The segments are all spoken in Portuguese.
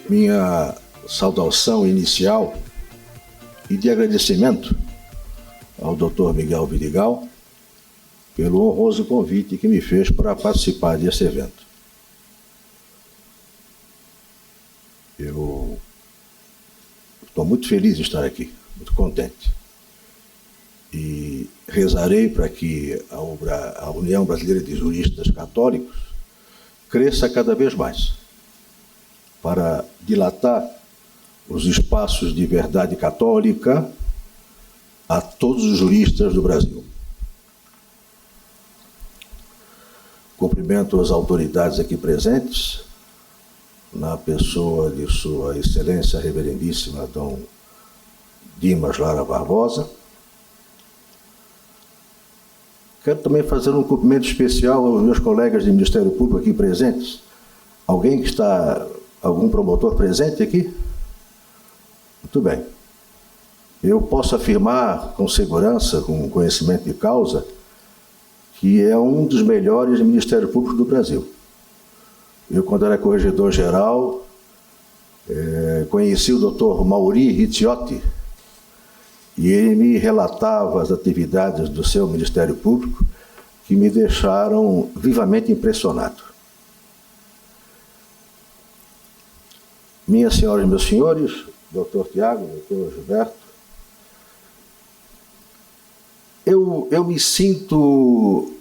minha saudação inicial e de agradecimento ao Dr. Miguel Vidigal pelo honroso convite que me fez para participar desse evento. Eu estou muito feliz de estar aqui, muito contente. E rezarei para que a União Brasileira de Juristas Católicos cresça cada vez mais, para dilatar os espaços de verdade católica a todos os juristas do Brasil. Cumprimento as autoridades aqui presentes, na pessoa de Sua Excelência Reverendíssima Dom Dimas Lara Barbosa. Quero também fazer um cumprimento especial aos meus colegas de Ministério Público aqui presentes. Algum promotor presente aqui? Muito bem. Eu posso afirmar com segurança, com conhecimento de causa, que é um dos melhores Ministérios Públicos do Brasil. Eu, quando era corregedor-geral, conheci o Dr. Mauri Rizziotti, e ele me relatava as atividades do seu Ministério Público que me deixaram vivamente impressionado. Minhas senhoras e meus senhores, Dr. Tiago, Dr. Gilberto, eu me sinto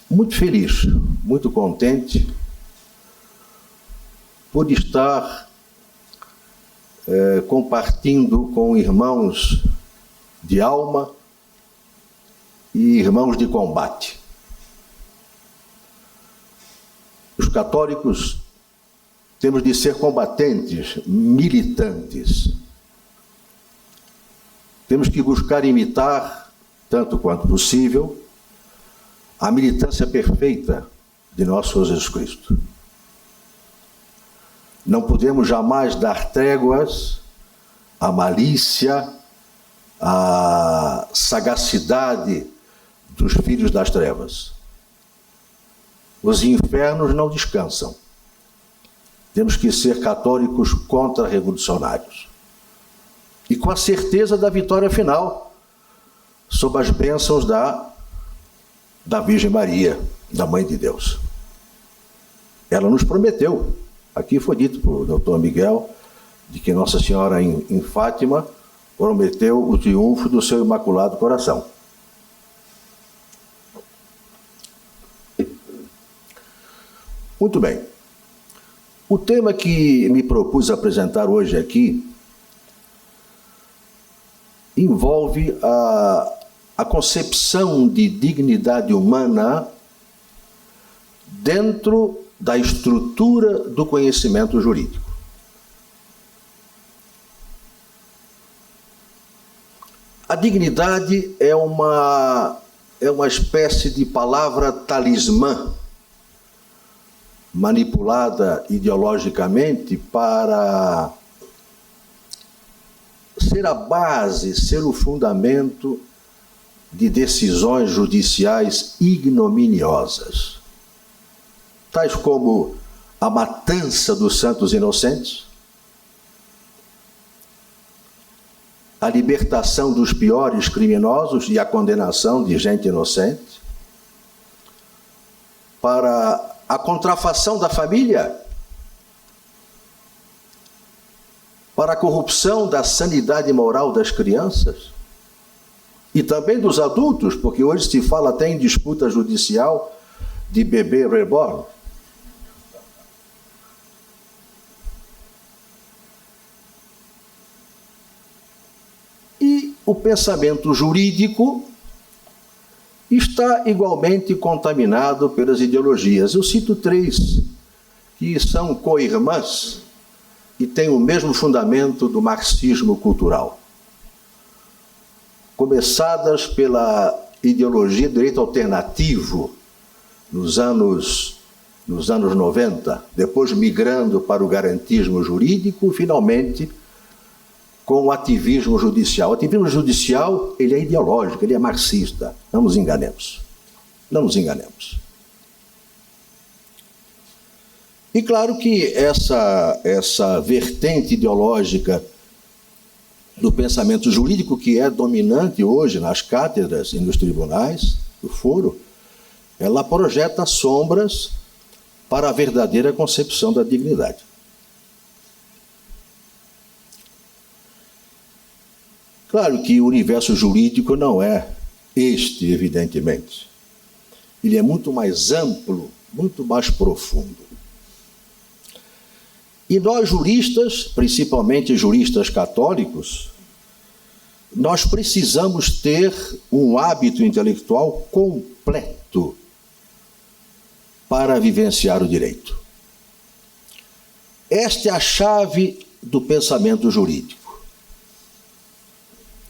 muito feliz, muito contente por estar compartilhando com irmãos de alma e irmãos de combate. Os católicos temos de ser combatentes, militantes. Temos que buscar imitar, tanto quanto possível, a militância perfeita de nosso Senhor Jesus Cristo. Não podemos jamais dar tréguas à malícia, à sagacidade dos filhos das trevas. Os infernos não descansam. Temos que ser católicos contra-revolucionários. E com a certeza da vitória final, sob as bênçãos da Virgem Maria, da Mãe de Deus. Ela nos prometeu, aqui foi dito por Dr. Miguel, de que Nossa Senhora em Fátima prometeu o triunfo do seu Imaculado Coração. Muito bem. O tema que me propus apresentar hoje aqui envolve a concepção de dignidade humana dentro da estrutura do conhecimento jurídico. A dignidade é uma espécie de palavra talismã, manipulada ideologicamente para ser a base, ser o fundamento de decisões judiciais ignominiosas, tais como a matança dos santos inocentes, a libertação dos piores criminosos e a condenação de gente inocente, para a contrafação da família, para a corrupção da sanidade moral das crianças e também dos adultos, porque hoje se fala até em disputa judicial de bebê reborn. E o pensamento jurídico está igualmente contaminado pelas ideologias. Eu cito três que são co-irmãs e têm o mesmo fundamento do marxismo cultural. Começadas pela ideologia do direito alternativo nos anos 90, depois migrando para o garantismo jurídico, finalmente com o ativismo judicial. O ativismo judicial, ele é ideológico, ele é marxista. Não nos enganemos. Não nos enganemos. E claro que essa vertente ideológica do pensamento jurídico, que é dominante hoje nas cátedras e nos tribunais do foro, ela projeta sombras para a verdadeira concepção da dignidade. Claro que o universo jurídico não é este, evidentemente. Ele é muito mais amplo, muito mais profundo. E nós juristas, principalmente juristas católicos, nós precisamos ter um hábito intelectual completo para vivenciar o direito. Esta é a chave do pensamento jurídico.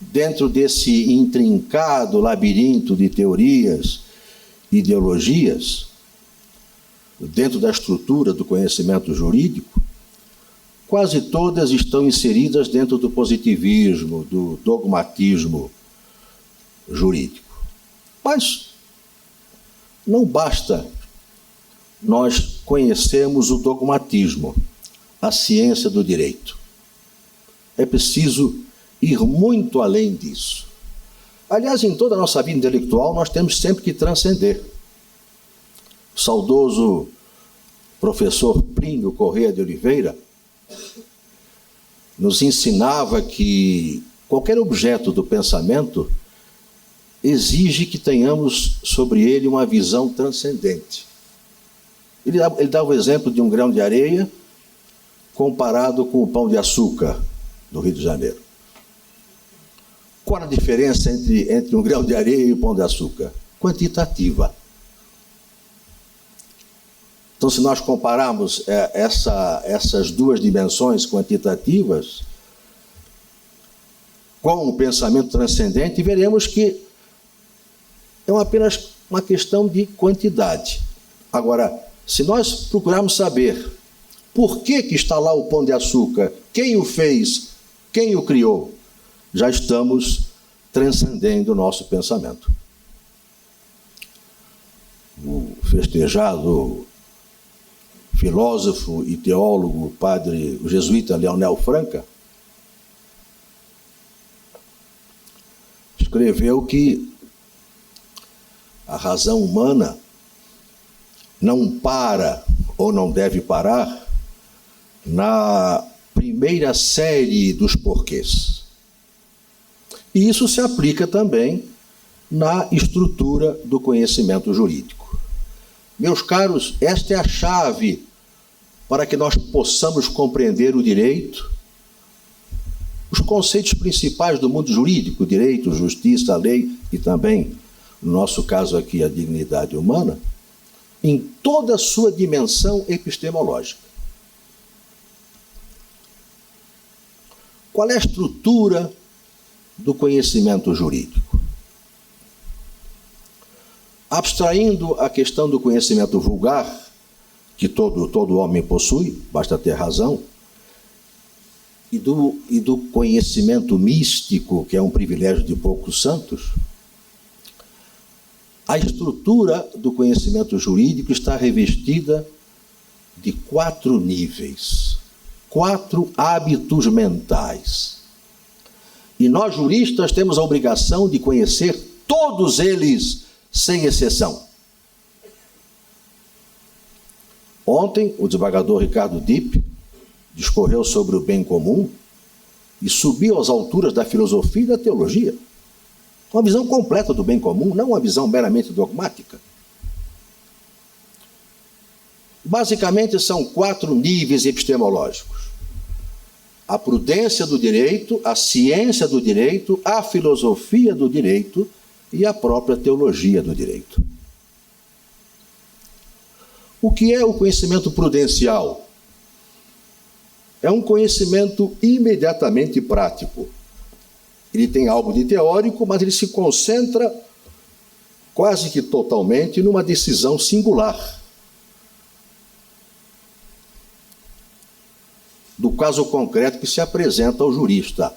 Dentro desse intrincado labirinto de teorias, ideologias, dentro da estrutura do conhecimento jurídico, quase todas estão inseridas dentro do positivismo, do dogmatismo jurídico. Mas não basta nós conhecermos o dogmatismo, a ciência do direito. É preciso ir muito além disso. Aliás, em toda a nossa vida intelectual, nós temos sempre que transcender. O saudoso professor Plínio Corrêa de Oliveira nos ensinava que qualquer objeto do pensamento exige que tenhamos sobre ele uma visão transcendente. Ele dá o exemplo de um grão de areia comparado com o pão de açúcar do Rio de Janeiro. Qual a diferença entre um grão de areia e o pão de açúcar? Quantitativa. Então, se nós compararmos essas duas dimensões quantitativas com o pensamento transcendente, veremos que é apenas uma questão de quantidade. Agora, se nós procurarmos saber por que está lá o pão de açúcar, quem o fez, quem o criou, já estamos transcendendo o nosso pensamento. O festejado filósofo e teólogo, o jesuíta Leonel Franca, escreveu que a razão humana não para ou não deve parar na primeira série dos porquês. E isso se aplica também na estrutura do conhecimento jurídico. Meus caros, esta é a chave para que nós possamos compreender o direito, os conceitos principais do mundo jurídico, direito, justiça, lei e também, no nosso caso aqui, a dignidade humana, em toda a sua dimensão epistemológica. Qual é a estrutura do conhecimento jurídico? Abstraindo a questão do conhecimento vulgar, que todo homem possui, basta ter razão, e do conhecimento místico, que é um privilégio de poucos santos, a estrutura do conhecimento jurídico está revestida de 4 níveis, 4 hábitos mentais. E nós, juristas, temos a obrigação de conhecer todos eles, sem exceção. Ontem, o desembargador Ricardo Dipp discorreu sobre o bem comum e subiu às alturas da filosofia e da teologia. Uma visão completa do bem comum, não uma visão meramente dogmática. Basicamente, são 4 níveis epistemológicos: a prudência do direito, a ciência do direito, a filosofia do direito e a própria teologia do direito. O que é o conhecimento prudencial? É um conhecimento imediatamente prático. Ele tem algo de teórico, mas ele se concentra quase que totalmente numa decisão singular. Do caso concreto que se apresenta ao jurista.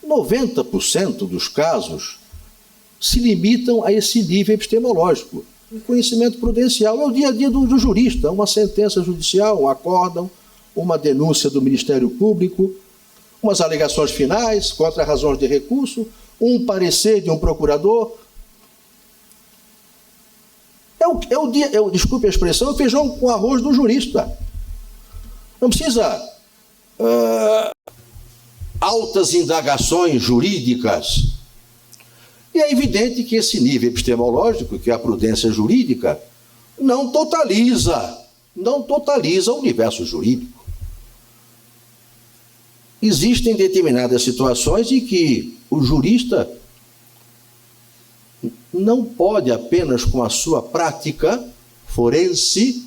90% dos casos se limitam a esse nível epistemológico. O conhecimento prudencial é o dia a dia do jurista, uma sentença judicial, um acórdão, uma denúncia do Ministério Público, umas alegações finais contra razões de recurso, um parecer de um procurador. Desculpe a expressão, é o feijão com arroz do jurista. Não precisa altas indagações jurídicas. E é evidente que esse nível epistemológico, que é a prudência jurídica, não totaliza o universo jurídico. Existem determinadas situações em que o jurista não pode apenas com a sua prática forense,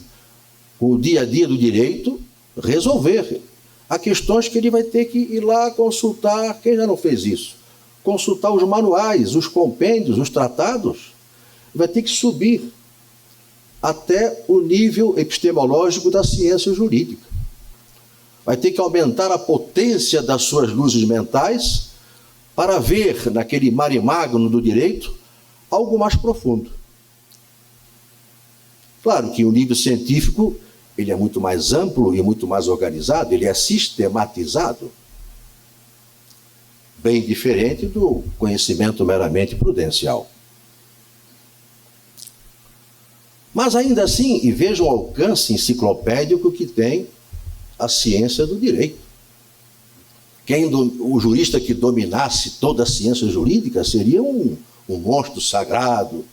com o dia a dia do direito, resolver. Há questões que ele vai ter que ir lá consultar, quem já não fez isso? Consultar os manuais, os compêndios, os tratados, vai ter que subir até o nível epistemológico da ciência jurídica. Vai ter que aumentar a potência das suas luzes mentais para ver naquele mare magnum do direito algo mais profundo. Claro que o nível científico ele é muito mais amplo e muito mais organizado, ele é sistematizado, bem diferente do conhecimento meramente prudencial. Mas ainda assim, e veja o alcance enciclopédico que tem a ciência do direito. O jurista que dominasse toda a ciência jurídica seria um monstro sagrado,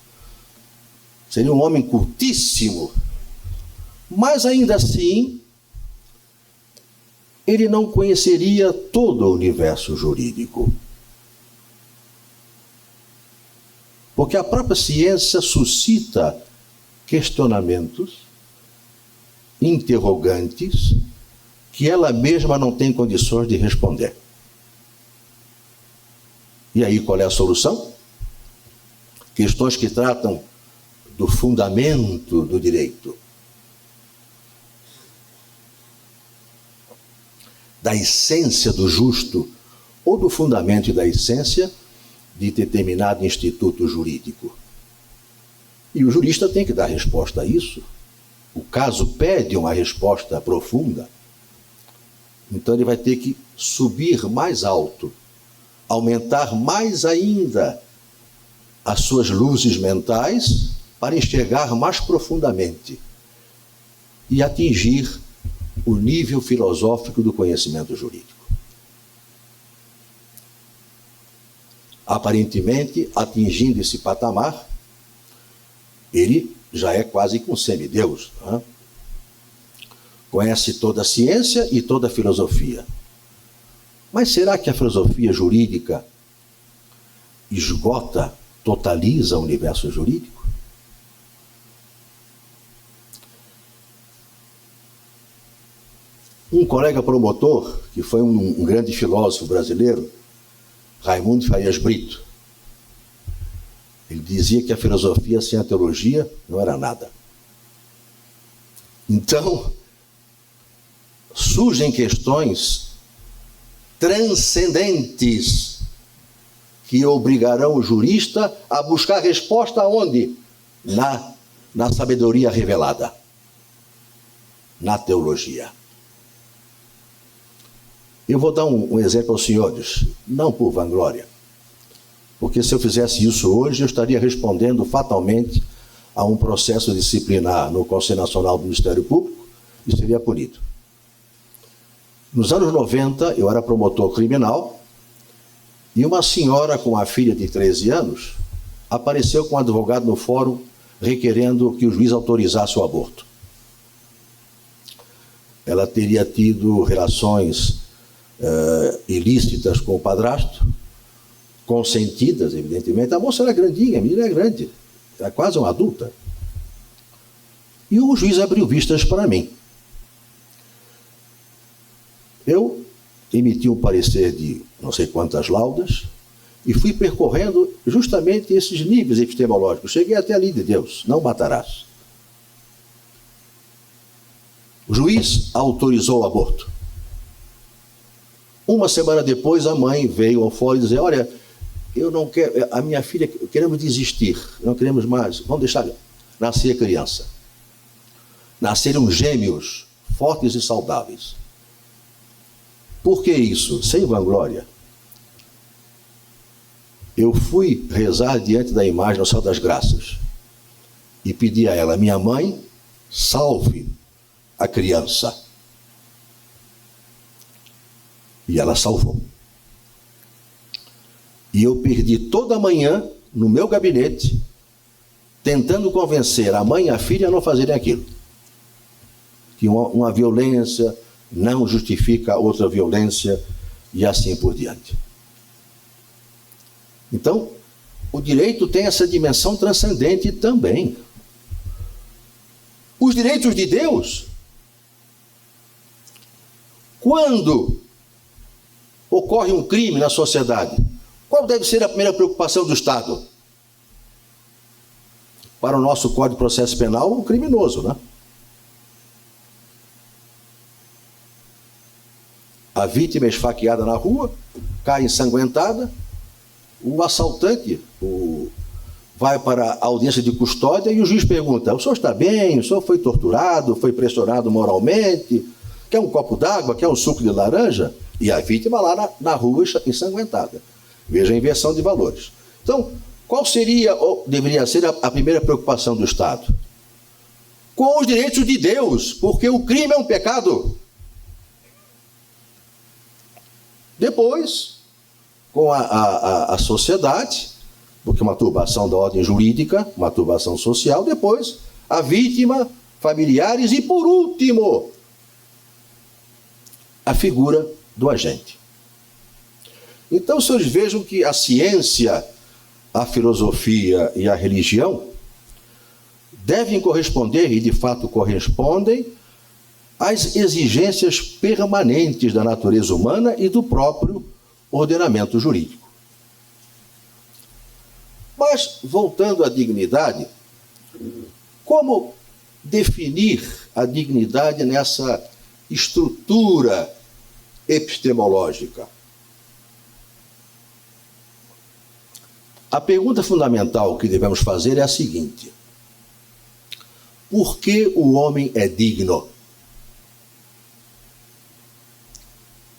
seria um homem cultíssimo. Mas ainda assim, ele não conheceria todo o universo jurídico. Porque a própria ciência suscita questionamentos, interrogantes, que ela mesma não tem condições de responder. E aí qual é a solução? Questões que tratam do fundamento do direito, da essência do justo, ou do fundamento e da essência de determinado instituto jurídico. E o jurista tem que dar resposta a isso. O caso pede uma resposta profunda. Então ele vai ter que subir mais alto, aumentar mais ainda as suas luzes mentais para enxergar mais profundamente e atingir o nível filosófico do conhecimento jurídico. Aparentemente, atingindo esse patamar, ele já é quase que um semideus, né? Conhece toda a ciência e toda a filosofia. Mas será que a filosofia jurídica esgota, totaliza o universo jurídico? Um colega promotor, que foi um grande filósofo brasileiro, Raimundo Farias Brito, ele dizia que a filosofia sem a teologia não era nada. Então, surgem questões transcendentes que obrigarão o jurista a buscar resposta aonde? Na sabedoria revelada, na teologia. Eu vou dar um exemplo aos senhores, não por vanglória, porque se eu fizesse isso hoje, eu estaria respondendo fatalmente a um processo disciplinar no Conselho Nacional do Ministério Público e seria punido. Nos anos 90, eu era promotor criminal e uma senhora com uma filha de 13 anos apareceu com um advogado no fórum requerendo que o juiz autorizasse o aborto. Ela teria tido relações ilícitas com o padrasto, consentidas, evidentemente. A moça era grandinha, a menina era grande, era quase uma adulta. E o juiz abriu vistas para mim. Eu emiti um parecer de não sei quantas laudas e fui percorrendo justamente esses níveis epistemológicos. Cheguei até a lei de Deus, não matarás. O juiz autorizou o aborto. Uma semana depois, a mãe veio ao fórum e disse: olha, eu não quero, a minha filha, queremos desistir, não queremos mais, vamos deixar. nascer criança. Nasceram gêmeos, fortes e saudáveis. Por que isso? Sem vanglória. Eu fui rezar diante da imagem do Céu das Graças e pedi a ela: minha mãe, salve a criança. E ela salvou. E eu perdi toda a manhã no meu gabinete, tentando convencer a mãe e a filha a não fazerem aquilo. Que uma violência não justifica outra violência e assim por diante. Então, o direito tem essa dimensão transcendente também. Os direitos de Deus, quando ocorre um crime na sociedade, qual deve ser a primeira preocupação do Estado? Para o nosso Código de Processo Penal, um criminoso, né? A vítima é esfaqueada na rua, cai ensanguentada, o assaltante vai para a audiência de custódia e o juiz pergunta: o senhor está bem? O senhor foi torturado? Foi pressionado moralmente? Quer um copo d'água? Quer um suco de laranja? E a vítima lá na rua ensanguentada. Veja a inversão de valores. Então, qual seria ou deveria ser a primeira preocupação do Estado? Com os direitos de Deus, porque o crime é um pecado. Depois, com a sociedade, porque uma turbação da ordem jurídica, uma turbação social. Depois, a vítima, familiares e, por último, a figura do agente. Então, os senhores vejam que a ciência, a filosofia e a religião devem corresponder, e de fato correspondem, às exigências permanentes da natureza humana e do próprio ordenamento jurídico. Mas, voltando à dignidade, como definir a dignidade nessa estrutura epistemológica? A pergunta fundamental que devemos fazer é a seguinte: por que o homem é digno?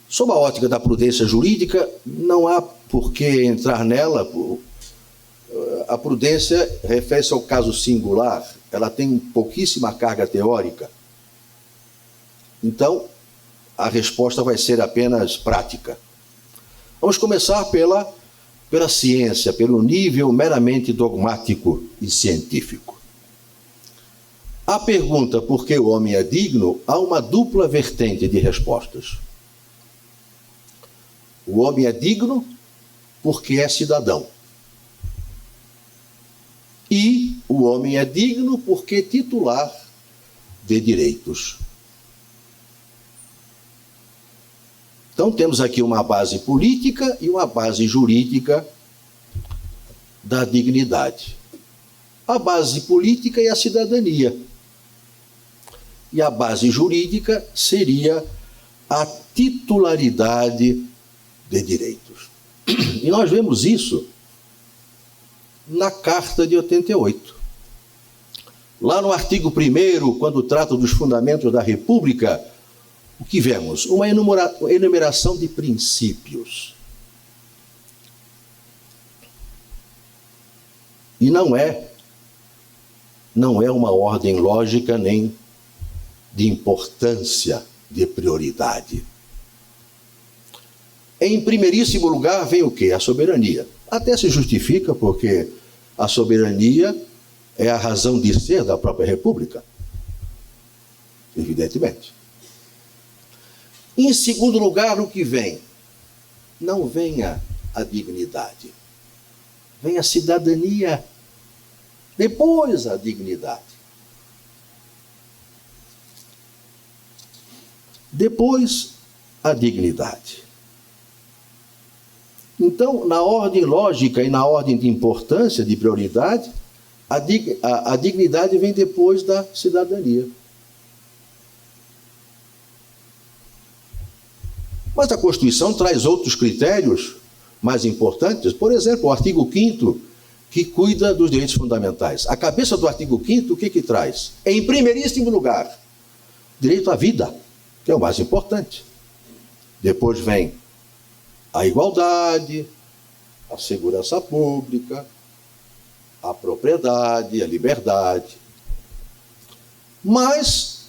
Sob a ótica da prudência jurídica, não há por que entrar nela. A prudência refere-se ao caso singular, ela tem pouquíssima carga teórica. Então, a resposta vai ser apenas prática. Vamos começar pela ciência, pelo nível meramente dogmático e científico. A pergunta por que o homem é digno, há uma dupla vertente de respostas. O homem é digno porque é cidadão. E o homem é digno porque é titular de direitos. Então temos aqui uma base política e uma base jurídica da dignidade. A base política é a cidadania. E a base jurídica seria a titularidade de direitos. E nós vemos isso na Carta de 88. Lá no artigo 1º, quando trata dos fundamentos da República, o que vemos? Uma enumeração de princípios. E não é uma ordem lógica nem de importância, de prioridade. Em primeiríssimo lugar vem o quê? A soberania. Até se justifica porque a soberania é a razão de ser da própria República. Evidentemente. Em segundo lugar, o que vem? Não vem a dignidade. Vem a cidadania. Depois a dignidade. Depois a dignidade. Então, na ordem lógica e na ordem de importância, de prioridade, a dignidade vem depois da cidadania. Mas a Constituição traz outros critérios mais importantes. Por exemplo, o artigo 5º que cuida dos direitos fundamentais. A cabeça do artigo 5º, o que traz? Em primeiríssimo lugar, direito à vida, que é o mais importante. Depois vem a igualdade, a segurança pública, a propriedade, a liberdade. Mas,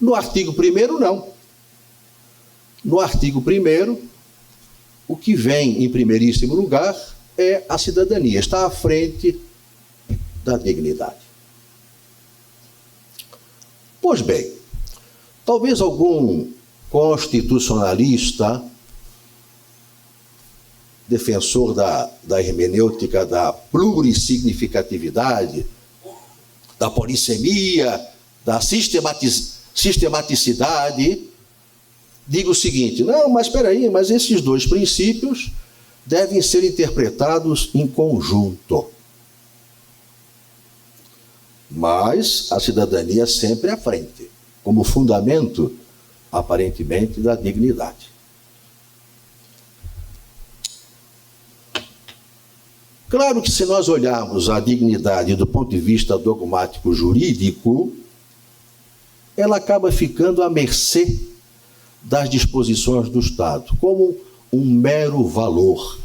no artigo 1º, não. No artigo 1º, o que vem em primeiríssimo lugar é a cidadania, está à frente da dignidade. Pois bem, talvez algum constitucionalista, defensor da hermenêutica da plurissignificatividade, da polissemia, da sistematicidade, diga o seguinte: não, mas espera aí, mas esses dois princípios devem ser interpretados em conjunto. Mas a cidadania sempre à frente, como fundamento, aparentemente, da dignidade. Claro que se nós olharmos a dignidade do ponto de vista dogmático jurídico, ela acaba ficando à mercê das disposições do Estado, como um mero valor.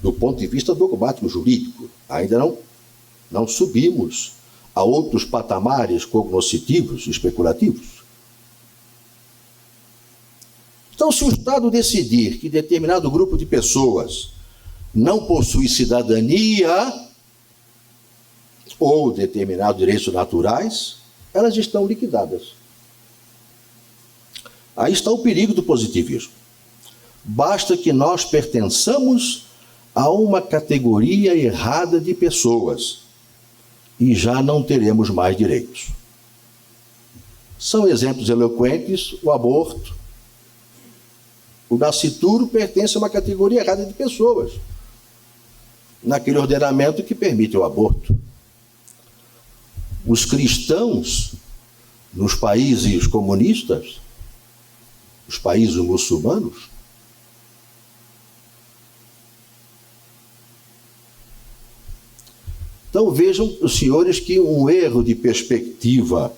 Do ponto de vista dogmático jurídico, ainda não subimos a outros patamares cognoscitivos, especulativos. Então, se o Estado decidir que determinado grupo de pessoas não possui cidadania ou determinados direitos naturais, elas estão liquidadas. Aí está o perigo do positivismo. Basta que nós pertençamos a uma categoria errada de pessoas e já não teremos mais direitos. São exemplos eloquentes: o aborto. O nascituro pertence a uma categoria errada de pessoas, naquele ordenamento que permite o aborto. Os cristãos, nos países comunistas, os países muçulmanos, então vejam os senhores que um erro de perspectiva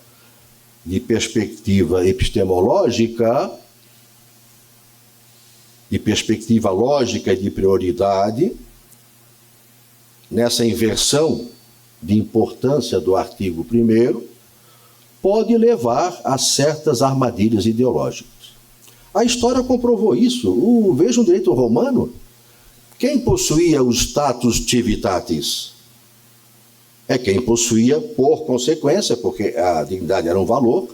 epistemológica, de perspectiva lógica e de prioridade, nessa inversão de importância do artigo 1º, pode levar a certas armadilhas ideológicas. A história comprovou isso. Veja o direito romano. Quem possuía o status civitatis? É quem possuía, por consequência, porque a dignidade era um valor,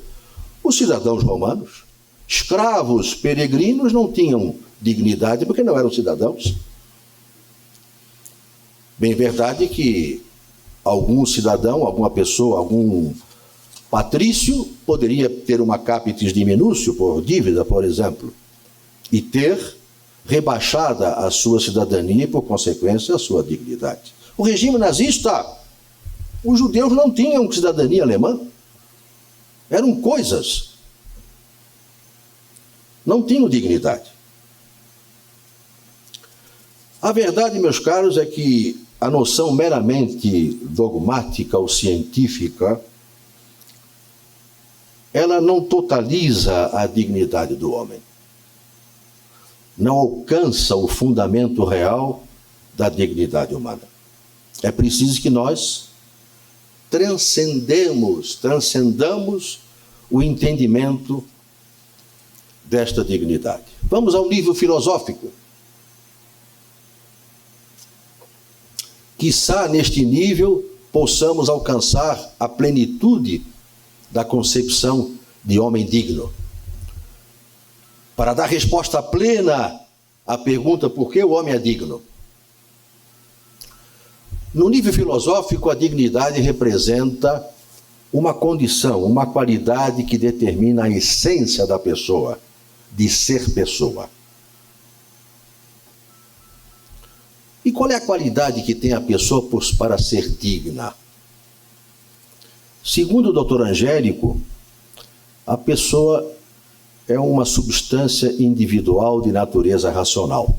os cidadãos romanos. Escravos, peregrinos não tinham dignidade porque não eram cidadãos. Bem verdade que algum cidadão, alguma pessoa, algum patrício poderia ter uma capitis diminúcio por dívida, por exemplo, e ter rebaixada a sua cidadania e, por consequência, a sua dignidade. O regime nazista, os judeus não tinham cidadania alemã, eram coisas, não tinham dignidade. A verdade, meus caros, é que a noção meramente dogmática ou científica, ela não totaliza a dignidade do homem. Não alcança o fundamento real da dignidade humana. É preciso que nós transcendamos o entendimento desta dignidade. Vamos ao nível filosófico. Quiçá neste nível possamos alcançar a plenitude da concepção de homem digno. Para dar resposta plena à pergunta por que o homem é digno. No nível filosófico, a dignidade representa uma condição, uma qualidade que determina a essência da pessoa, de ser pessoa. E qual é a qualidade que tem a pessoa para ser digna? Segundo o Dr. Angélico, a pessoa é uma substância individual de natureza racional.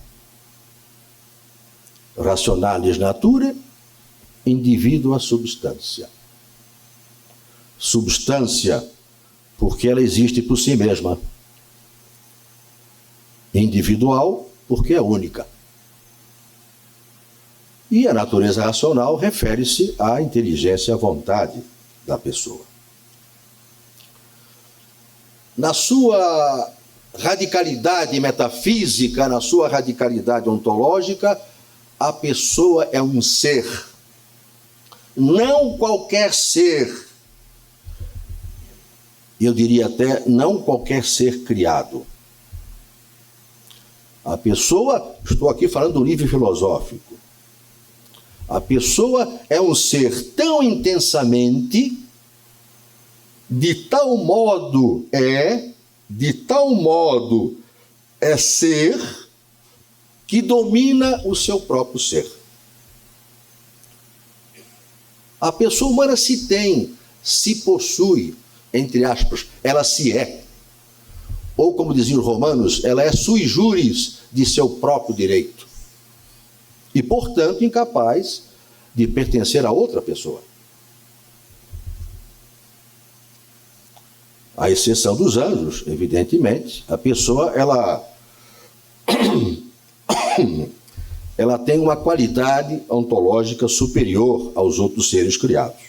Rationalis natura, indivídua substância. Substância, porque ela existe por si mesma. Individual, porque é única. E a natureza racional refere-se à inteligência, à vontade da pessoa. Na sua radicalidade metafísica, na sua radicalidade ontológica, a pessoa é um ser. Não qualquer ser. Eu diria até, não qualquer ser criado. A pessoa, estou aqui falando do nível filosófico, a pessoa é um ser tão intensamente, de tal modo é ser, que domina o seu próprio ser. A pessoa humana se tem, se possui, entre aspas, ela se é. Ou, como diziam os romanos, ela é sui juris de seu próprio direito. E, portanto, incapaz de pertencer a outra pessoa. À exceção dos anjos, evidentemente, a pessoa, ela tem uma qualidade ontológica superior aos outros seres criados.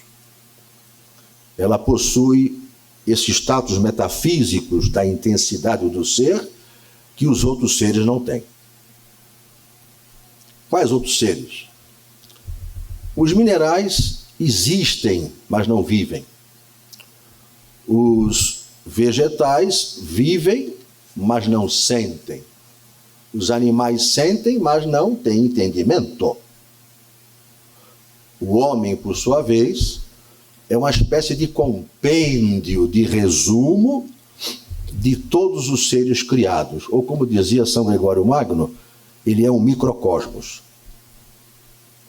Ela possui esse status metafísicos da intensidade do ser que os outros seres não têm. Quais outros seres? Os minerais existem, mas não vivem. Os vegetais vivem, mas não sentem. Os animais sentem, mas não têm entendimento. O homem, por sua vez, é uma espécie de compêndio, de resumo de todos os seres criados. Ou, como dizia São Gregório Magno, ele é um microcosmos.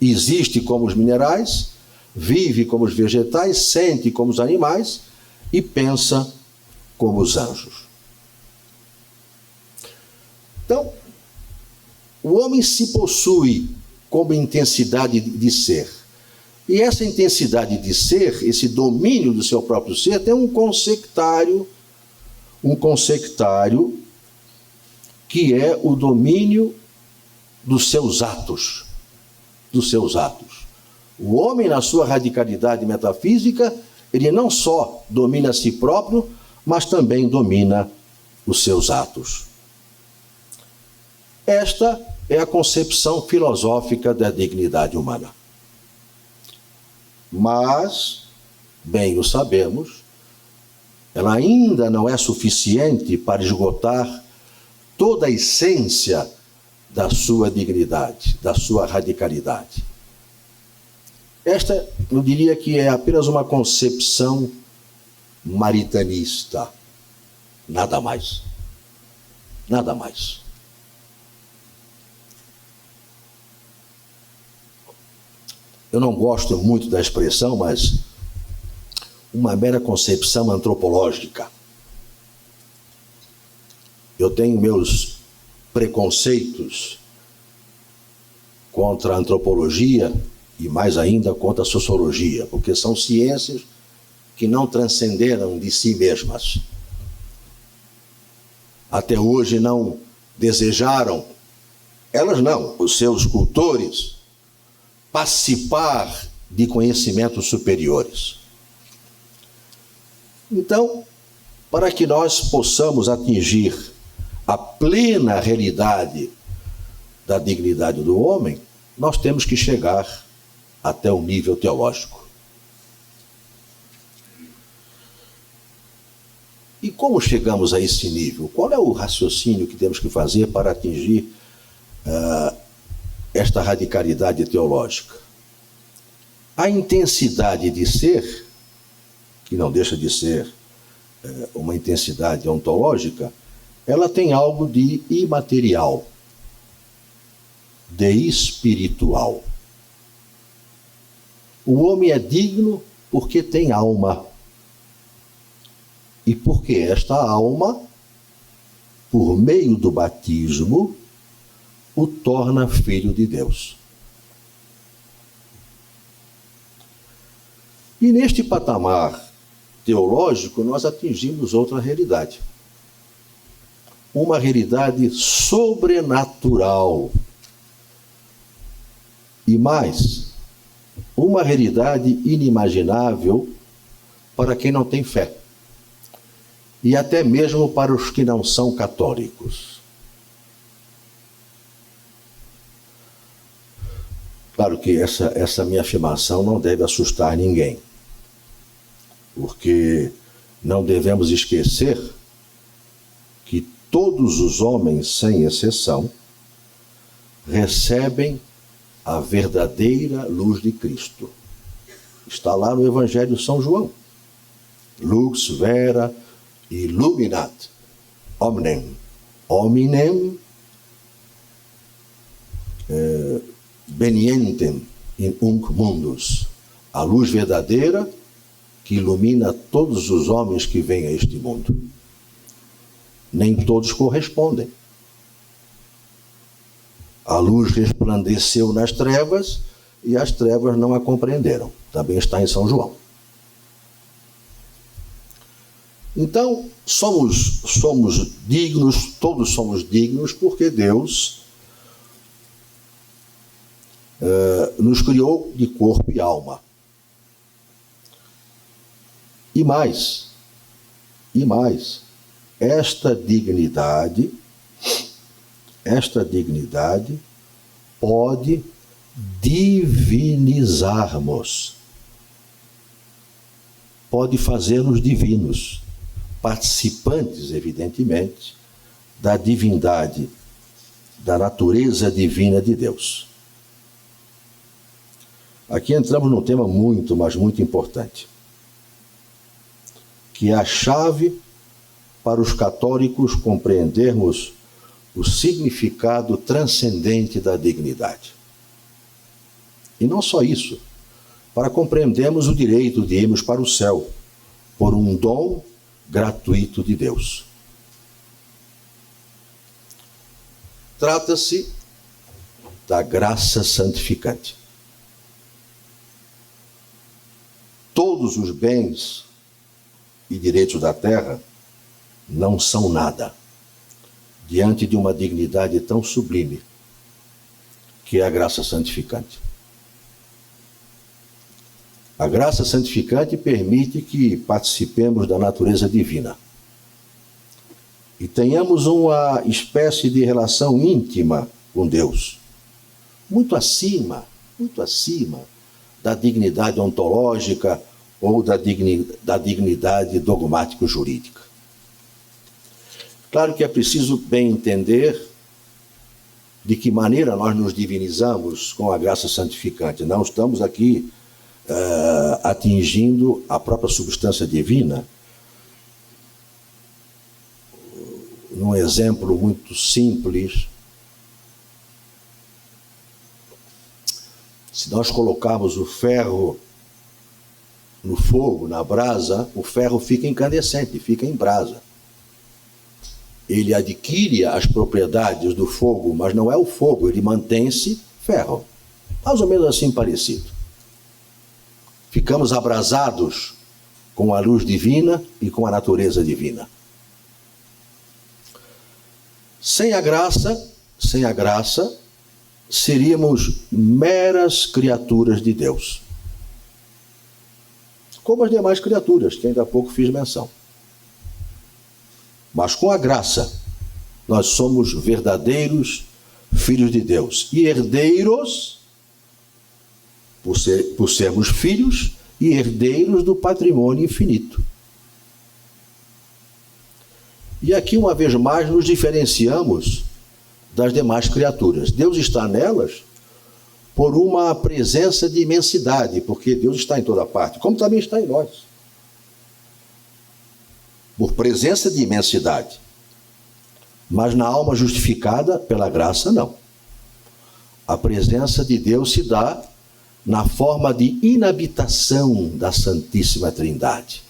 Existe como os minerais, vive como os vegetais, sente como os animais e pensa como os anjos. Então, o homem se possui como intensidade de ser. E essa intensidade de ser, esse domínio do seu próprio ser, tem um consectário que é o domínio dos seus atos. O homem, na sua radicalidade metafísica, ele não só domina a si próprio, mas também domina os seus atos. Esta é a concepção filosófica da dignidade humana. Mas, bem o sabemos, ela ainda não é suficiente para esgotar toda a essência da sua dignidade, da sua radicalidade. Esta, eu diria que é apenas uma concepção maritanista. Nada mais. Nada mais. Eu não gosto muito da expressão, mas uma mera concepção antropológica. Eu tenho meus preconceitos contra a antropologia e mais ainda contra a sociologia, porque são ciências que não transcenderam de si mesmas. Até hoje não desejaram, elas não, os seus cultores, participar de conhecimentos superiores. Então, para que nós possamos atingir a plena realidade da dignidade do homem, nós temos que chegar até o nível teológico. E como chegamos a esse nível? Qual é o raciocínio que temos que fazer para atingir esta radicalidade teológica? A intensidade de ser, que não deixa de ser uma intensidade ontológica, ela tem algo de imaterial, de espiritual. O homem é digno porque tem alma. E porque esta alma, por meio do batismo, o torna filho de Deus. E neste patamar teológico, nós atingimos outra realidade. Uma realidade sobrenatural. E mais, uma realidade inimaginável para quem não tem fé. E até mesmo para os que não são católicos. Claro que essa minha afirmação não deve assustar ninguém, porque não devemos esquecer que todos os homens, sem exceção, recebem a verdadeira luz de Cristo. Está lá no Evangelho de São João. Lux vera illuminat omnem, hominem benientem in unc mundus. A luz verdadeira que ilumina todos os homens que vêm a este mundo. Nem todos correspondem. A luz resplandeceu nas trevas e as trevas não a compreenderam. Também está em São João. Então, somos dignos, todos somos dignos, porque Deus nos criou de corpo e alma. E mais, esta dignidade pode divinizarmos, pode fazer-nos divinos, participantes, evidentemente, da divindade, da natureza divina de Deus. Aqui entramos num tema muito, mas muito importante, que é a chave para os católicos compreendermos o significado transcendente da dignidade. E não só isso, para compreendermos o direito de irmos para o céu, por um dom gratuito de Deus. Trata-se da graça santificante. Todos os bens e direitos da terra não são nada diante de uma dignidade tão sublime que é a graça santificante. A graça santificante permite que participemos da natureza divina e tenhamos uma espécie de relação íntima com Deus, muito acima da dignidade ontológica ou da dignidade dogmático-jurídica. Claro que é preciso bem entender de que maneira nós nos divinizamos com a graça santificante. Não estamos aqui atingindo a própria substância divina. Num exemplo muito simples, se nós colocarmos o ferro no fogo, na brasa, o ferro fica incandescente, fica em brasa. Ele adquire as propriedades do fogo, mas não é o fogo, ele mantém-se ferro. Mais ou menos assim parecido. Ficamos abrasados com a luz divina e com a natureza divina. Sem a graça, seríamos meras criaturas de Deus. Como as demais criaturas, que ainda há pouco fiz menção. Mas com a graça, nós somos verdadeiros filhos de Deus. E herdeiros, por sermos filhos, e herdeiros do patrimônio infinito. E aqui, uma vez mais, nos diferenciamos das demais criaturas. Deus está nelas por uma presença de imensidade, porque Deus está em toda parte, como também está em nós. Por presença de imensidade. Mas na alma justificada pela graça, não. A presença de Deus se dá na forma de inabitação da Santíssima Trindade.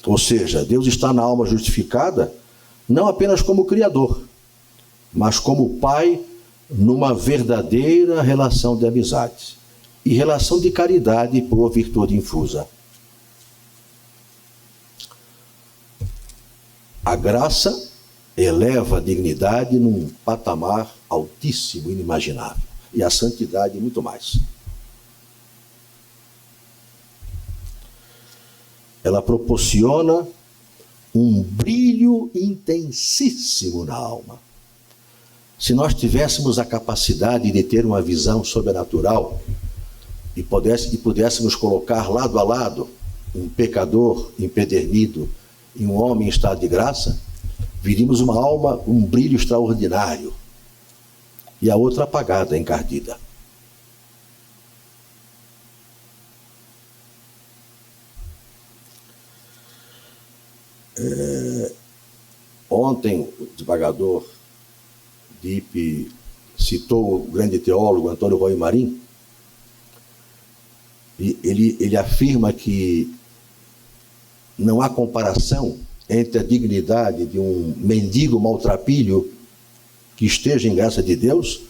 Ou seja, Deus está na alma justificada não apenas como Criador, mas como Pai numa verdadeira relação de amizade. e relação de caridade por virtude infusa. A graça eleva a dignidade num patamar altíssimo, inimaginável, e a santidade muito mais. Ela proporciona um brilho intensíssimo na alma. Se nós tivéssemos a capacidade de ter uma visão sobrenatural e pudéssemos colocar lado a lado um pecador empedernido e um homem em estado de graça, viríamos uma alma, um brilho extraordinário, e a outra apagada, encardida. Ontem, o desembargador Dipe citou o grande teólogo Antônio Roy Marim, e ele afirma que não há comparação entre a dignidade de um mendigo maltrapilho que esteja em graça de Deus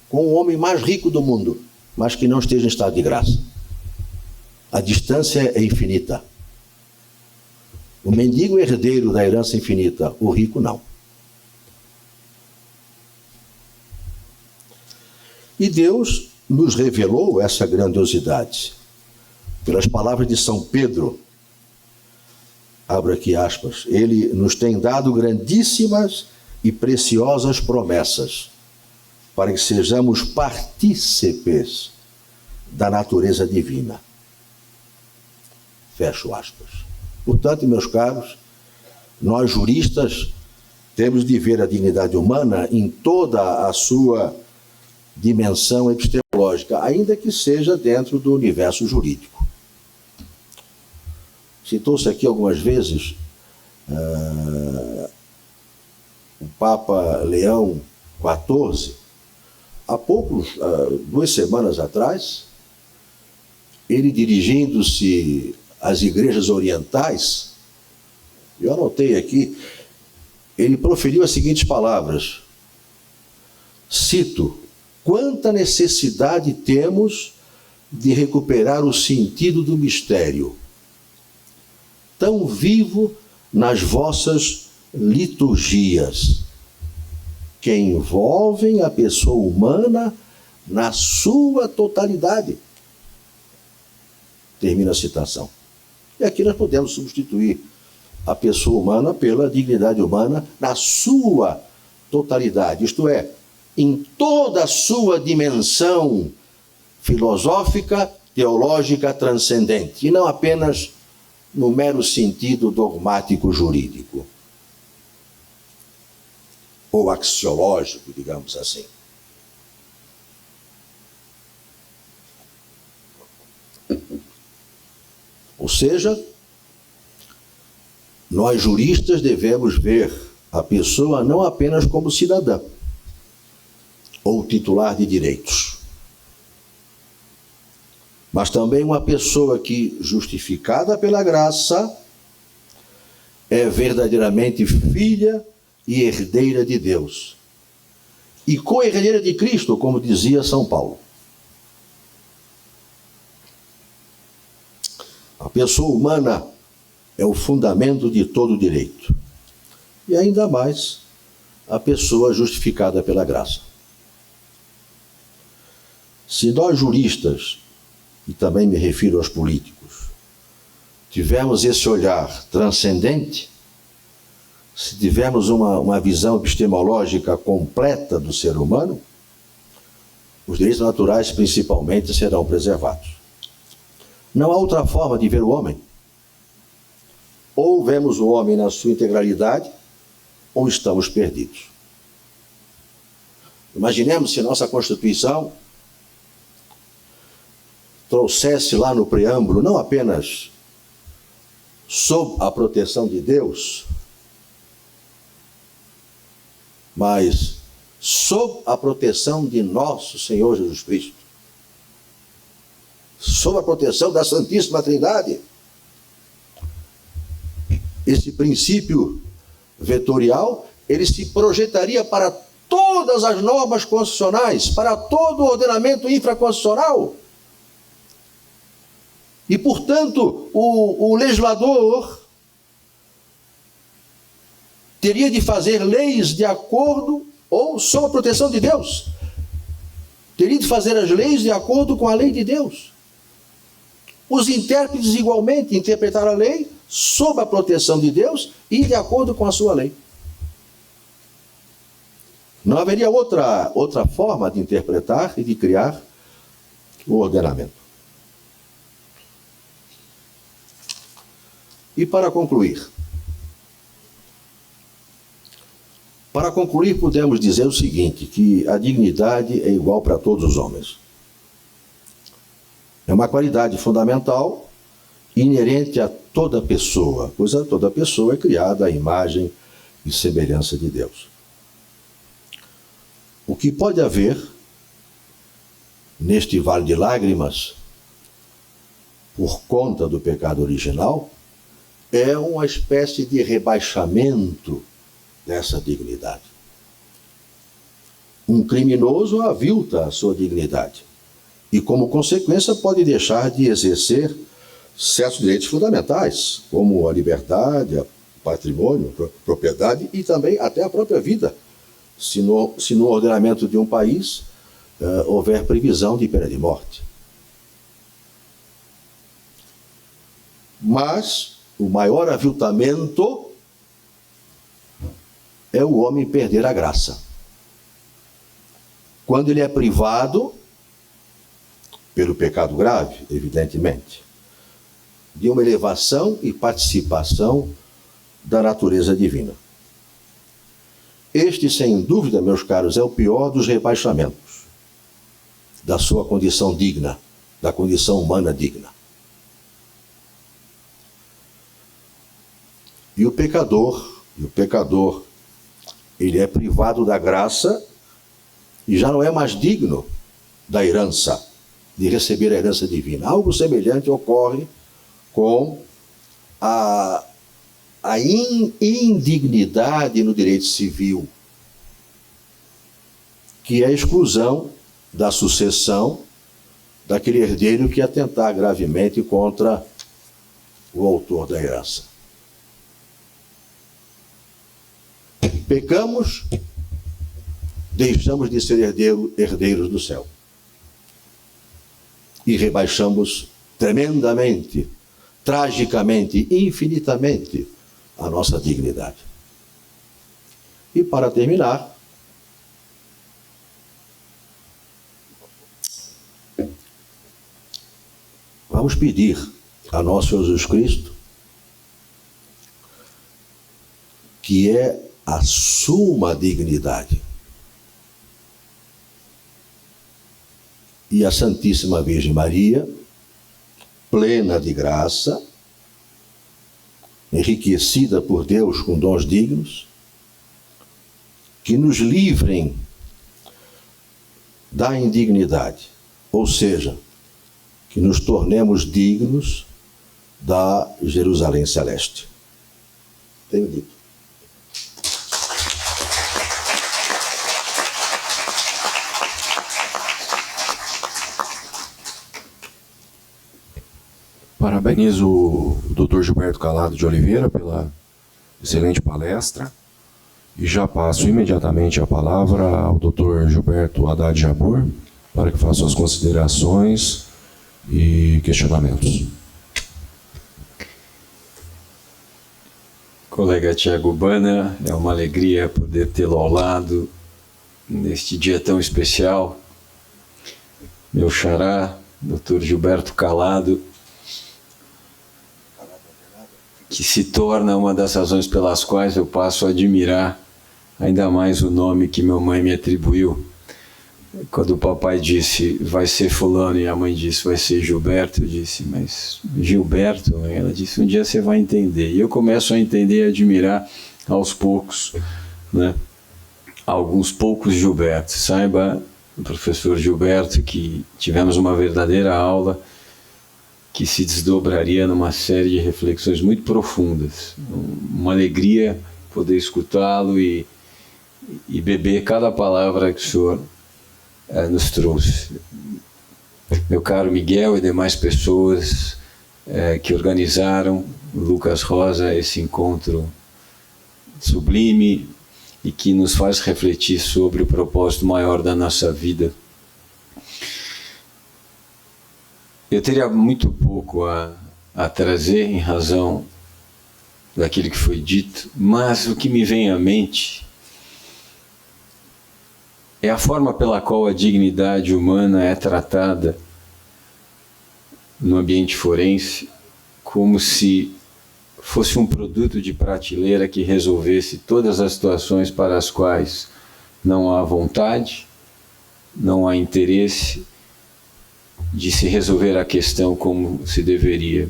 com o homem mais rico do mundo, mas que não esteja em estado de graça. A distância é infinita. O mendigo é herdeiro da herança infinita, o rico não. E Deus nos revelou essa grandiosidade pelas palavras de São Pedro. Abro aqui aspas. Ele nos tem dado grandíssimas e preciosas promessas para que sejamos partícipes da natureza divina. Fecho aspas. Portanto, meus caros, nós juristas temos de ver a dignidade humana em toda a sua dimensão epistemológica, ainda que seja dentro do universo jurídico. Citou-se aqui algumas vezes o Papa Leão XIV. Há duas semanas atrás, ele dirigindo-se às igrejas orientais, eu anotei aqui, ele proferiu as seguintes palavras, cito: quanta necessidade temos de recuperar o sentido do mistério, tão vivo nas vossas liturgias, que envolvem a pessoa humana na sua totalidade. Termina a citação. E aqui nós podemos substituir a pessoa humana pela dignidade humana na sua totalidade, isto é, em toda a sua dimensão filosófica, teológica, transcendente, e não apenas no mero sentido dogmático jurídico, ou axiológico, digamos assim. Ou seja, nós juristas devemos ver a pessoa não apenas como cidadã ou titular de direitos, mas também uma pessoa que, justificada pela graça, é verdadeiramente filha e herdeira de Deus, e co-herdeira de Cristo, como dizia São Paulo. A pessoa humana é o fundamento de todo direito, e ainda mais a pessoa justificada pela graça. Se nós juristas, e também me refiro aos políticos, tivermos esse olhar transcendente, se tivermos uma visão epistemológica completa do ser humano, os direitos naturais principalmente serão preservados. Não há outra forma de ver o homem. Ou vemos o homem na sua integralidade, ou estamos perdidos. Imaginemos se nossa Constituição trouxesse lá no preâmbulo, não apenas sob a proteção de Deus, mas sob a proteção de nosso Senhor Jesus Cristo, sob a proteção da Santíssima Trindade. Esse princípio vetorial, ele se projetaria para todas as normas constitucionais, para todo o ordenamento infraconstitucional. E, portanto, o legislador teria de fazer leis de acordo ou sob a proteção de Deus. Teria de fazer as leis de acordo com a lei de Deus. Os intérpretes, igualmente, interpretar a lei sob a proteção de Deus e de acordo com a sua lei. Não haveria outra forma de interpretar e de criar o ordenamento. E para concluir, podemos dizer o seguinte, que a dignidade é igual para todos os homens. É uma qualidade fundamental, inerente a toda pessoa, pois toda pessoa é criada à imagem e semelhança de Deus. O que pode haver neste vale de lágrimas, por conta do pecado original, é uma espécie de rebaixamento dessa dignidade. Um criminoso avilta a sua dignidade e, como consequência, pode deixar de exercer certos direitos fundamentais, como a liberdade, o patrimônio, a propriedade e também até a própria vida, se no ordenamento de um país houver previsão de pena de morte. Mas o maior aviltamento é o homem perder a graça. Quando ele é privado, pelo pecado grave, evidentemente, de uma elevação e participação da natureza divina. Este, sem dúvida, meus caros, é o pior dos rebaixamentos da sua condição digna, da condição humana digna. E o pecador, ele é privado da graça e já não é mais digno da herança, de receber a herança divina. Algo semelhante ocorre com a indignidade no direito civil, que é a exclusão da sucessão daquele herdeiro que atentar gravemente contra o autor da herança. Pecamos, deixamos de ser herdeiros do céu e rebaixamos tremendamente, tragicamente, infinitamente a nossa dignidade. E para terminar, vamos pedir a nosso Jesus Cristo, que é a suma dignidade, e a Santíssima Virgem Maria, plena de graça, enriquecida por Deus com dons dignos, que nos livrem da indignidade, ou seja, que nos tornemos dignos da Jerusalém Celeste. Tenho dito. Parabenizo o Dr. Gilberto Calado de Oliveira pela excelente palestra e já passo imediatamente a palavra ao Dr. Gilberto Haddad Jabbour para que faça suas considerações e questionamentos. Colega Tiago Bana, é uma alegria poder tê-lo ao lado neste dia tão especial. Meu xará, Dr. Gilberto Calado, que se torna uma das razões pelas quais eu passo a admirar ainda mais o nome que minha mãe me atribuiu. Quando o papai disse, vai ser fulano, e a mãe disse, vai ser Gilberto, eu disse, mas Gilberto? Ela disse, um dia você vai entender. E eu começo a entender e admirar aos poucos, né? Alguns poucos Gilbertos. Saiba, professor Gilberto, que tivemos uma verdadeira aula que se desdobraria numa série de reflexões muito profundas. Uma alegria poder escutá-lo e beber cada palavra que o senhor nos trouxe. Meu caro Miguel e demais pessoas, que organizaram, Lucas Rosa, esse encontro sublime e que nos faz refletir sobre o propósito maior da nossa vida. Eu teria muito pouco a trazer em razão daquilo que foi dito, mas o que me vem à mente é a forma pela qual a dignidade humana é tratada no ambiente forense, como se fosse um produto de prateleira que resolvesse todas as situações para as quais não há vontade, não há interesse de se resolver a questão como se deveria.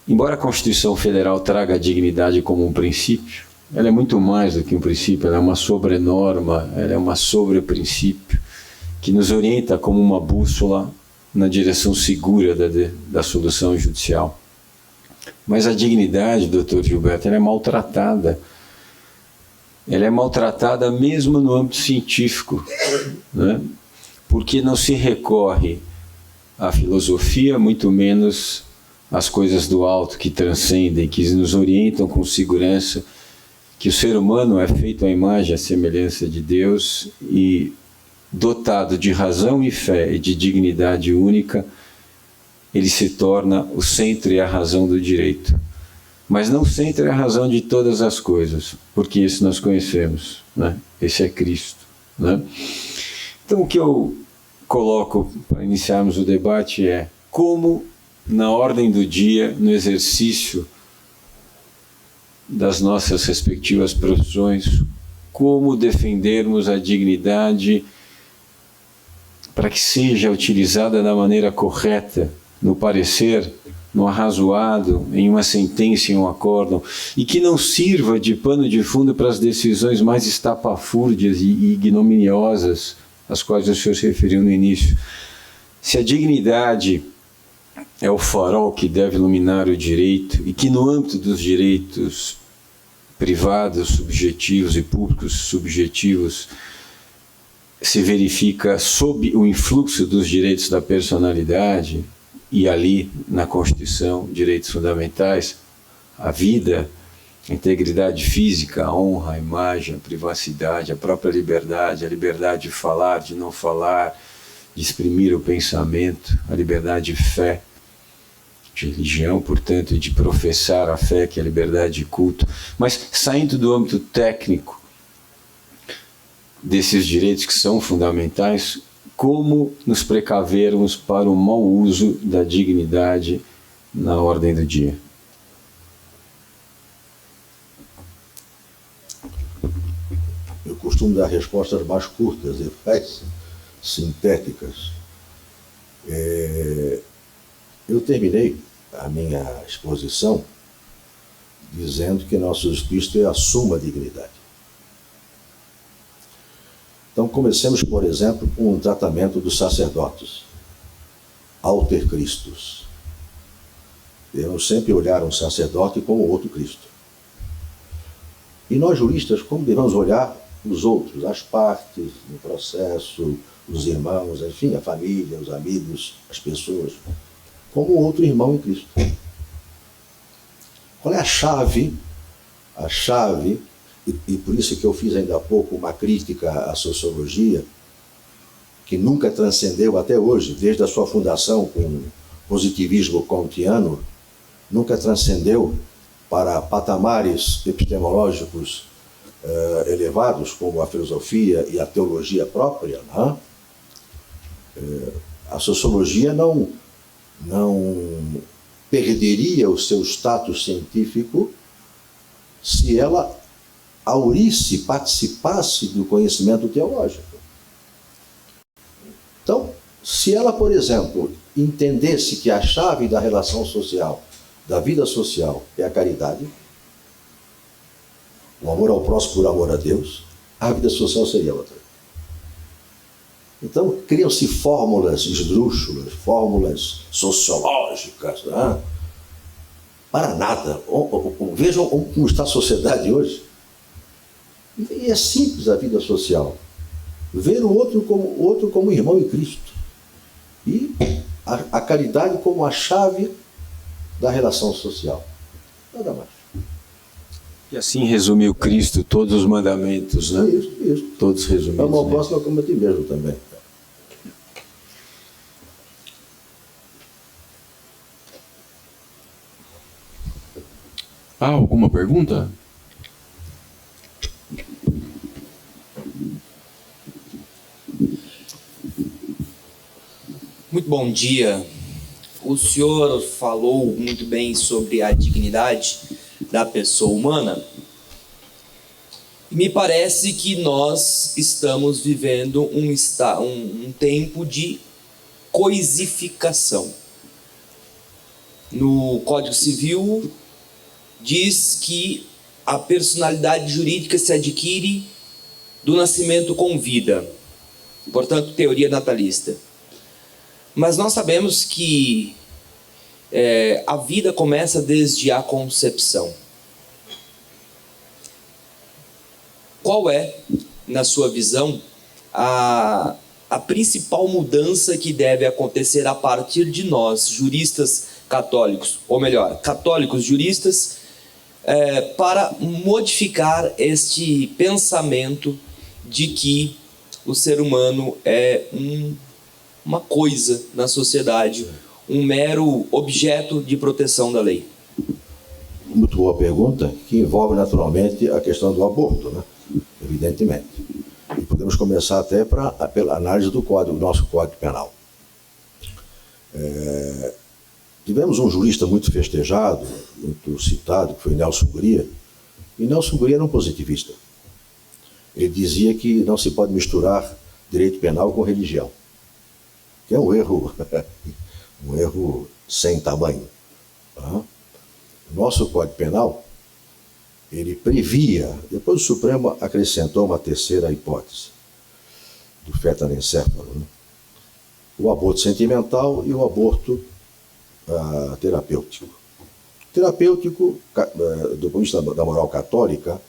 Embora a Constituição Federal traga a dignidade como um princípio, ela é muito mais do que um princípio, ela é uma sobrenorma, ela é uma sobreprincípio que nos orienta como uma bússola na direção segura da solução judicial. Mas a dignidade, doutor Gilberto, ela é maltratada. Ela é maltratada mesmo no âmbito científico, né? Porque não se recorre à filosofia, muito menos às coisas do alto que transcendem, que nos orientam com segurança, que o ser humano é feito à imagem e à semelhança de Deus e dotado de razão e fé e de dignidade única, ele se torna o centro e a razão do direito. Mas não o centro e a razão de todas as coisas, porque isso nós conhecemos, né? Esse é Cristo, né? Então o que eu coloco para iniciarmos o debate é como, na ordem do dia, no exercício das nossas respectivas profissões, como defendermos a dignidade para que seja utilizada da maneira correta, no parecer, no arrazoado, em uma sentença, em um acórdão, e que não sirva de pano de fundo para as decisões mais estapafúrdias e ignominiosas, às quais o senhor se referiu no início. Se a dignidade é o farol que deve iluminar o direito, e que no âmbito dos direitos privados, subjetivos e públicos subjetivos, se verifica sob o influxo dos direitos da personalidade, e ali na Constituição, direitos fundamentais, a vida, a integridade física, a honra, a imagem, a privacidade, a própria liberdade, a liberdade de falar, de não falar, de exprimir o pensamento, a liberdade de fé, de religião, portanto, de professar a fé, que é a liberdade de culto. Mas saindo do âmbito técnico desses direitos que são fundamentais, como nos precavermos para o mau uso da dignidade na ordem do dia? Eu costumo dar respostas mais curtas e mais sintéticas. Eu terminei a minha exposição dizendo que nosso Cristo é a suma dignidade. Então comecemos, por exemplo, com um tratamento dos sacerdotes, alter Christus. Devemos sempre olhar um sacerdote como outro Cristo. E nós juristas, como devemos olhar os outros, as partes no processo, os irmãos, enfim, a família, os amigos, as pessoas, como outro irmão em Cristo. Qual é a chave? A chave, e por isso que eu fiz ainda há pouco uma crítica à sociologia, que nunca transcendeu até hoje, desde a sua fundação com o positivismo kantiano, nunca transcendeu para patamares epistemológicos elevados, como a filosofia e a teologia própria, né? A sociologia não perderia o seu status científico se ela aurisse, participasse do conhecimento teológico. Então, se ela, por exemplo, entendesse que a chave da relação social, da vida social, é a caridade, o amor ao próximo por amor a Deus, a vida social seria outra. Então, criam-se fórmulas esdrúxulas, fórmulas sociológicas, né? Para nada. Vejam como está a sociedade hoje. E é simples a vida social. Ver o outro como irmão em Cristo. E A caridade como a chave da relação social. Nada mais. E assim resumiu Cristo todos os mandamentos, né? Isso. Todos resumidos. Ama ao próximo como a ti mesmo também. Há alguma pergunta? Muito bom dia. O senhor falou muito bem sobre a dignidade da pessoa humana. Me parece que nós estamos vivendo um tempo de coisificação. No Código Civil diz que a personalidade jurídica se adquire do nascimento com vida, portanto, teoria natalista. Mas nós sabemos que a vida começa desde a concepção. Qual é, na sua visão, a principal mudança que deve acontecer a partir de nós, juristas católicos, ou melhor, católicos juristas, para modificar este pensamento de que o ser humano é uma coisa na sociedade, um mero objeto de proteção da lei? Muito boa pergunta, que envolve naturalmente a questão do aborto, né? Evidentemente. E podemos começar até pela análise do nosso Código Penal. Tivemos um jurista muito festejado, muito citado, que foi Nelson Gurria, e Nelson Gurria era um positivista. Ele dizia que não se pode misturar direito penal com religião, que é um erro sem tamanho. O nosso Código Penal, ele previa, depois o Supremo acrescentou uma terceira hipótese, do feto-anencéfalo, né? O aborto sentimental e o aborto terapêutico. Terapêutico, do ponto de vista da moral católica,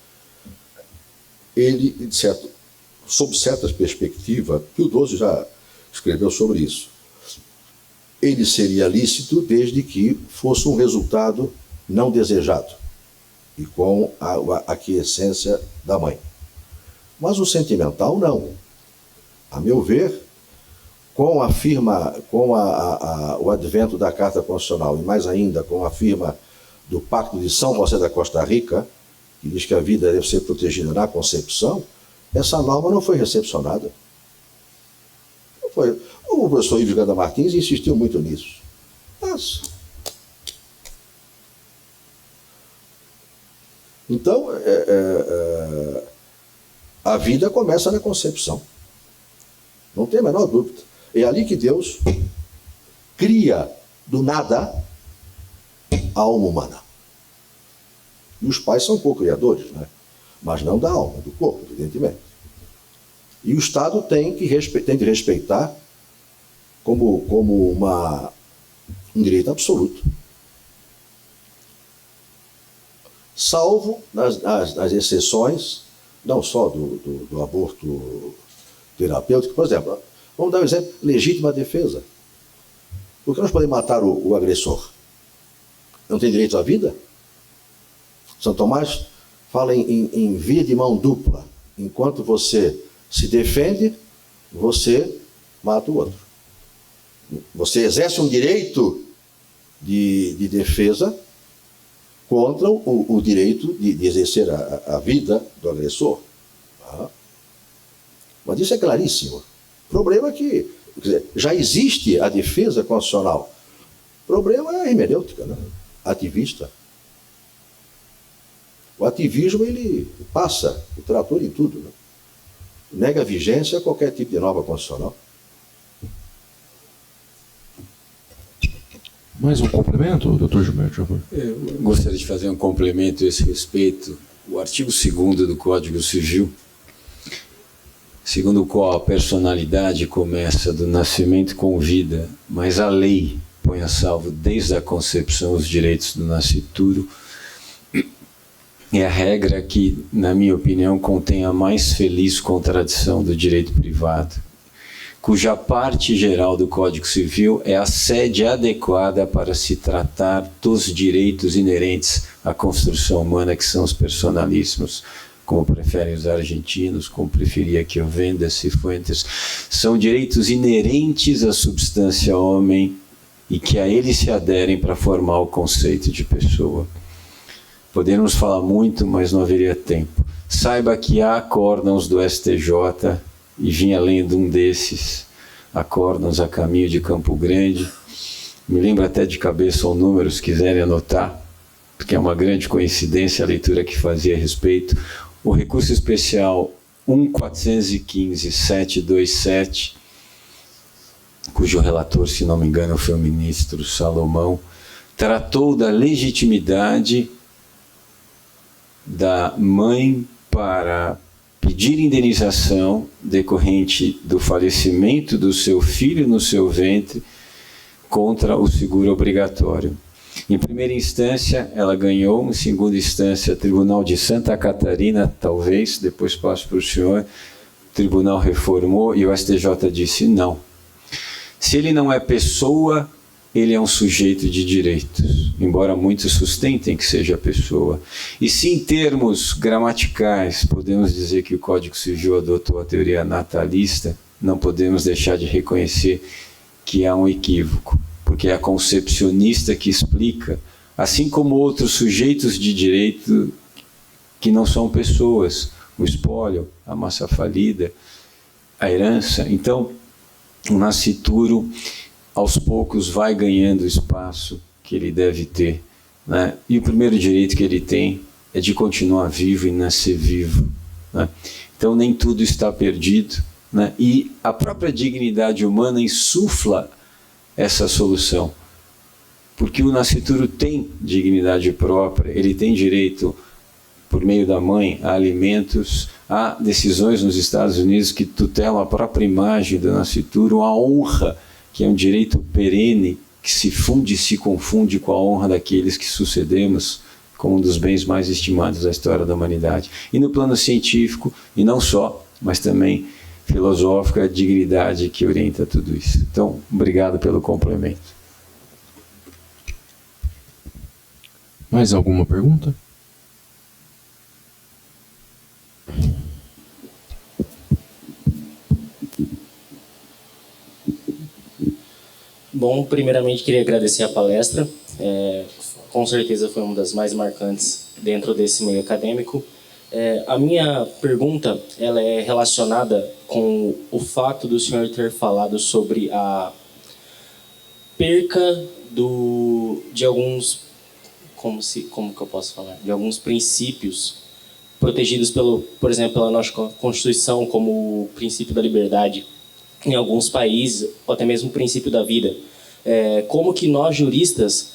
ele, sob certas perspectivas, Pio XII já escreveu sobre isso, ele seria lícito desde que fosse um resultado não desejado e com a aquiescência da mãe. Mas o sentimental não. A meu ver, com o advento da Carta Constitucional e mais ainda com a firma do Pacto de São José da Costa Rica, que diz que a vida deve ser protegida na concepção, essa norma não foi recepcionada. Não foi. O professor Ives Ganda Martins insistiu muito nisso. Mas, então, a vida começa na concepção. Não tem a menor dúvida. É ali que Deus cria do nada a alma humana. E os pais são co-criadores, né? Mas não da alma, do corpo, evidentemente. E o Estado tem de respeitar como um direito absoluto. Salvo nas exceções, não só do aborto terapêutico, por exemplo, vamos dar um exemplo, legítima defesa. Por que nós podemos matar o agressor? Não tem direito à vida? São Tomás fala em via de mão dupla. Enquanto você se defende, você mata o outro. Você exerce um direito de defesa contra o direito de exercer a vida do agressor. Mas isso é claríssimo. O problema é que, quer dizer, já existe a defesa constitucional. O problema é a hermenêutica, né? Ativista. O ativismo, ele passa o trator em tudo, né? Nega a vigência a qualquer tipo de norma constitucional. Mais um complemento, doutor Gilberto, por favor? Eu gostaria de fazer um complemento a esse respeito. O artigo 2º do Código Civil, segundo o qual a personalidade começa do nascimento com vida, mas a lei põe a salvo desde a concepção os direitos do nascituro, é a regra que, na minha opinião, contém a mais feliz contradição do direito privado. cuja parte geral do Código Civil é a sede adequada para se tratar dos direitos inerentes à construção humana, que são os personalíssimos, como preferem os argentinos, como preferia que eu venda Cifuentes. São direitos inerentes à substância homem e que a eles se aderem para formar o conceito de pessoa. Poderíamos falar muito, mas não haveria tempo. Saiba que há acórdãos do STJ, e vinha lendo um desses acórdãos a caminho de Campo Grande. Me lembro até de cabeça o número, se quiserem anotar, porque é uma grande coincidência a leitura que fazia a respeito. O recurso especial 1.415.727, cujo relator, se não me engano, foi o ministro Salomão, tratou da legitimidade da mãe para pedir indenização decorrente do falecimento do seu filho no seu ventre contra o seguro obrigatório. Em primeira instância, ela ganhou. Em segunda instância, Tribunal de Santa Catarina, talvez, depois passo para o senhor, o tribunal reformou e o STJ disse não. Se ele não é pessoa, ele é um sujeito de direitos, embora muitos sustentem que seja pessoa. E se em termos gramaticais podemos dizer que o Código Civil adotou a teoria natalista, não podemos deixar de reconhecer que há um equívoco, porque é a concepcionista que explica, assim como outros sujeitos de direito que não são pessoas, o espólio, a massa falida, a herança. Então, o nascituro, aos poucos, vai ganhando o espaço que ele deve ter, né? E o primeiro direito que ele tem é de continuar vivo e nascer vivo, né? Então, nem tudo está perdido, né? E a própria dignidade humana insufla essa solução, porque o nascituro tem dignidade própria, ele tem direito, por meio da mãe, a alimentos, há decisões nos Estados Unidos que tutelam a própria imagem do nascituro, a honra, que é um direito perene, que se funde e se confunde com a honra daqueles que sucedemos como um dos bens mais estimados da história da humanidade. E no plano científico, e não só, mas também filosófico, a dignidade que orienta tudo isso. Então, obrigado pelo complemento. Mais alguma pergunta? Bom, primeiramente queria agradecer a palestra. Com certeza foi uma das mais marcantes dentro desse meio acadêmico. A minha pergunta ela é relacionada com o fato do senhor ter falado sobre a perca de alguns, como que eu posso falar, de alguns princípios protegidos por exemplo, pela nossa Constituição, como o princípio da liberdade em alguns países, ou até mesmo o princípio da vida. Como que nós juristas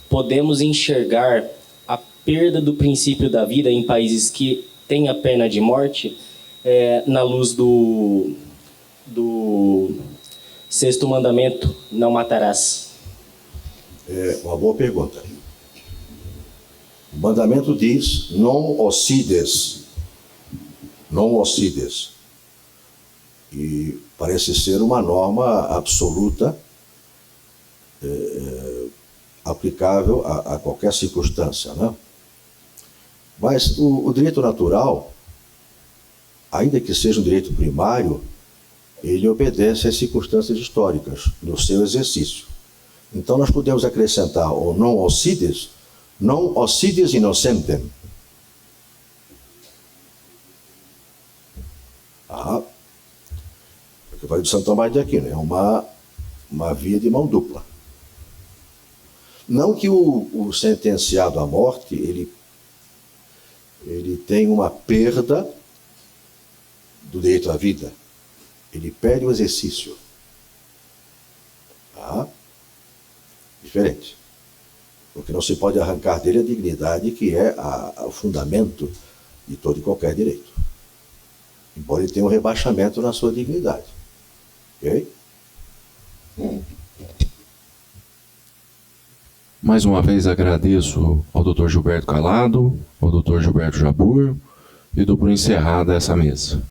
podemos enxergar a perda do princípio da vida em países que têm a pena de morte na luz do sexto mandamento, não matarás? É uma boa pergunta. O mandamento diz, non occides. Non occides. E parece ser uma norma absoluta, aplicável a qualquer circunstância, né? Mas o direito natural, ainda que seja um direito primário, ele obedece às circunstâncias históricas no seu exercício. Então nós podemos acrescentar o non occides innocentem. Porque vai de São Tomás de Aquino, é uma via de mão dupla. Não que o sentenciado à morte, ele tem uma perda do direito à vida. Ele perde o exercício. Diferente. Porque não se pode arrancar dele a dignidade que é o fundamento de todo e qualquer direito. Embora ele tenha um rebaixamento na sua dignidade. Ok? Mais uma vez agradeço ao Dr. Gilberto Calado, ao Dr. Gilberto Jabbour e dou por encerrada essa mesa.